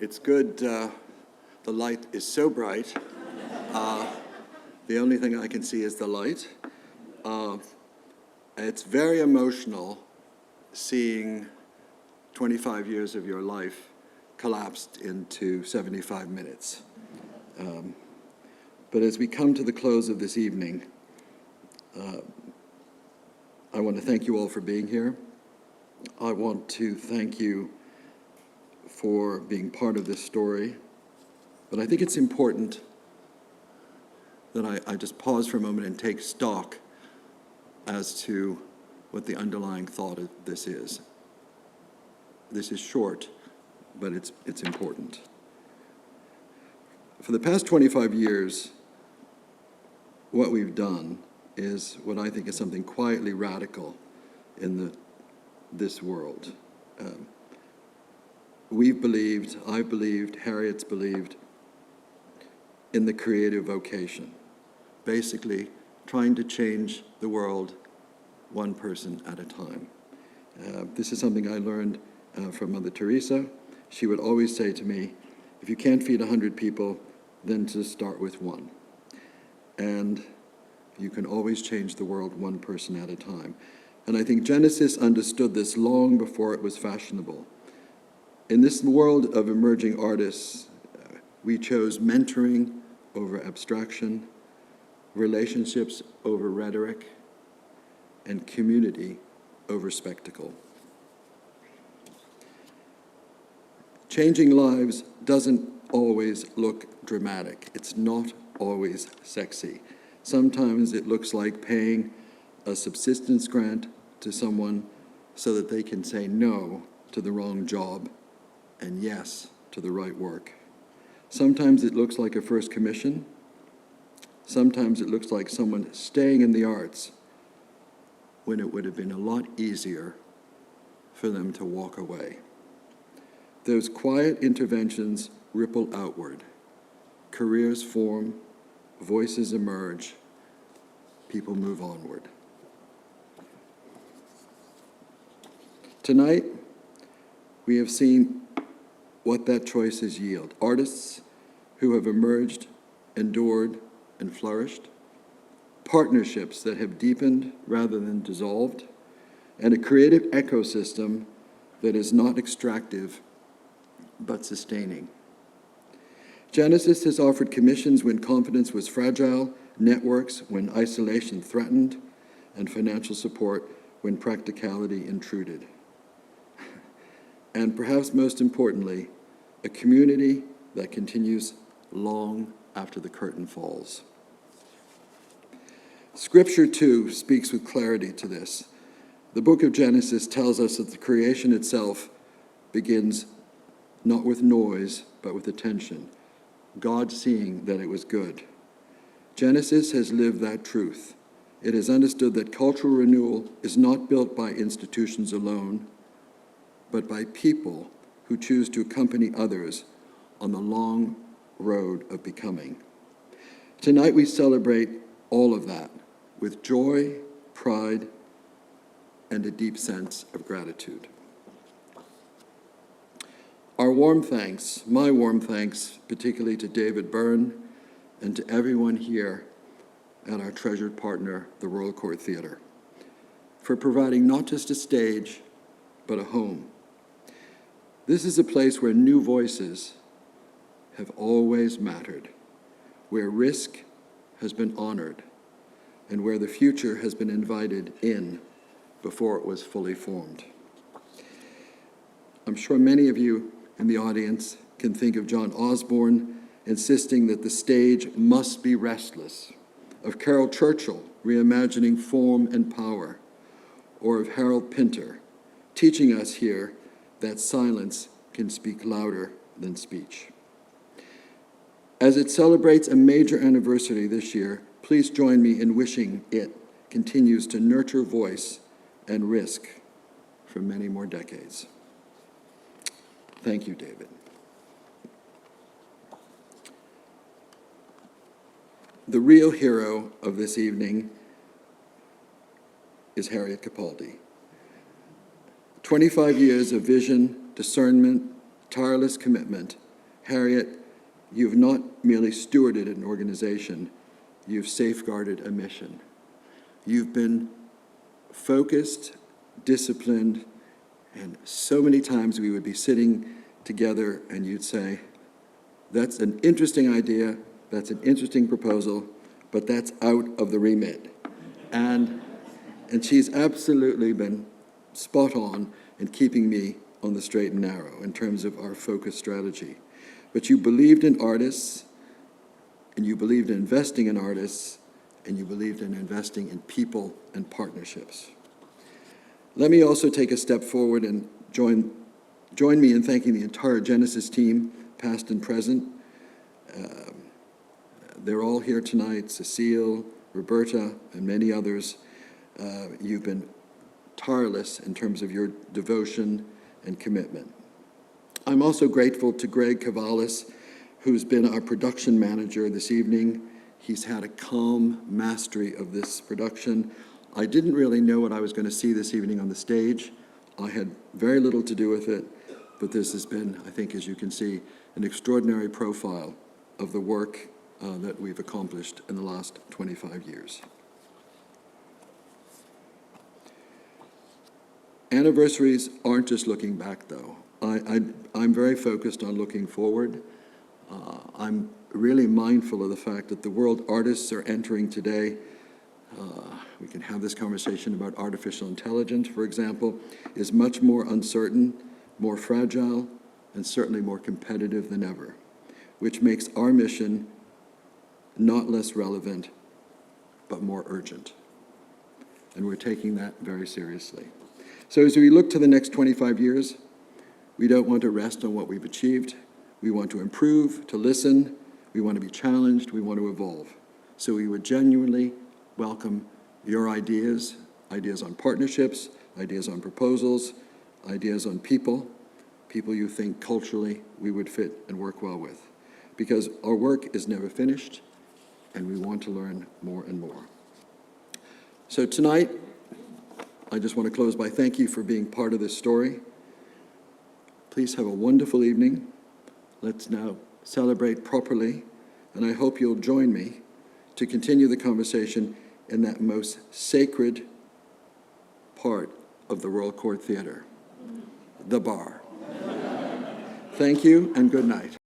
It's good. The light is so bright. The only thing I can see is the light. It's very emotional seeing 25 years of your life collapsed into 75 minutes. But as we come to the close of this evening, I want to thank you all for being here. I want to thank you for being part of this story. But I think it's important that I just pause for a moment and take stock as to what the underlying thought of this is. This is short, but it's important. For the past 25 years, what we've done is what I think is something quietly radical in this world. We've believed, I've believed, Harriet's believed in the creative vocation, basically trying to change the world one person at a time. This is something I learned from Mother Teresa. She would always say to me, if you can't feed 100 people, then to start with one. And you can always change the world one person at a time. And I think Genesis understood this long before it was fashionable. In this world of emerging artists, we chose mentoring over abstraction, relationships over rhetoric, and community over spectacle. Changing lives doesn't always look dramatic. It's not always sexy. Sometimes it looks like paying a subsistence grant to someone so that they can say no to the wrong job and yes to the right work. Sometimes it looks like a first commission. Sometimes it looks like someone staying in the arts when it would have been a lot easier for them to walk away. Those quiet interventions ripple outward. Careers form, voices emerge, people move onward. Tonight, we have seen what that choices yield. Artists who have emerged, endured, and flourished. Partnerships that have deepened rather than dissolved. And a creative ecosystem that is not extractive, but sustaining. Genesis has offered commissions when confidence was fragile, networks when isolation threatened, and financial support when practicality intruded. And perhaps most importantly, a community that continues long after the curtain falls. Scripture, too, speaks with clarity to this. The book of Genesis tells us that the creation itself begins not with noise, but with attention. God seeing that it was good. Genesis has lived that truth. It has understood that cultural renewal is not built by institutions alone, but by people who choose to accompany others on the long road of becoming. Tonight we celebrate all of that with joy, pride, and a deep sense of gratitude. Our warm thanks, my warm thanks, particularly to David Byrne and to everyone here at our treasured partner, the Royal Court Theatre, for providing not just a stage, but a home. This is a place where new voices have always mattered, where risk has been honored, and where the future has been invited in before it was fully formed. I'm sure many of you in the audience can think of John Osborne insisting that the stage must be restless, of Carol Churchill reimagining form and power, or of Harold Pinter teaching us here that silence can speak louder than speech. As it celebrates a major anniversary this year, please join me in wishing it continues to nurture voice and risk for many more decades. Thank you, David. The real hero of this evening is Harriet Capaldi. 25 years of vision, discernment, tireless commitment, Harriet, you've not merely stewarded an organization, you've safeguarded a mission. You've been focused, disciplined, and so many times we would be sitting together and you'd say, that's an interesting idea, that's an interesting proposal, but that's out of the remit. And she's absolutely been spot on in keeping me on the straight and narrow in terms of our focus strategy. But you believed in artists, and you believed in investing in artists, and you believed in investing in people and partnerships. Let me also take a step forward and join me in thanking the entire Genesis team, past and present. They're all here tonight, Cecile, Roberta, and many others. You've been tireless in terms of your devotion and commitment. I'm also grateful to Greg Cavalis, who's been our production manager this evening. He's had a calm mastery of this production. I didn't really know what I was going to see this evening on the stage. I had very little to do with it, but this has been, I think, as you can see, an extraordinary profile of the work that we've accomplished in the last 25 years. Anniversaries aren't just looking back, though. I'm very focused on looking forward. I'm really mindful of the fact that the world artists are entering today. We can have this conversation about artificial intelligence, for example, is much more uncertain, more fragile, and certainly more competitive than ever, which makes our mission not less relevant, but more urgent. And we're taking that very seriously. So as we look to the next 25 years, we don't want to rest on what we've achieved. We want to improve, to listen. We want to be challenged. We want to evolve. So we would genuinely welcome your ideas on partnerships, ideas on proposals, ideas on people you think culturally we would fit and work well with. Because our work is never finished, and we want to learn more and more. So tonight, I just want to close by thank you for being part of this story. Please have a wonderful evening. Let's now celebrate properly, and I hope you'll join me to continue the conversation in that most sacred part of the Royal Court Theatre, the bar. Thank you and good night.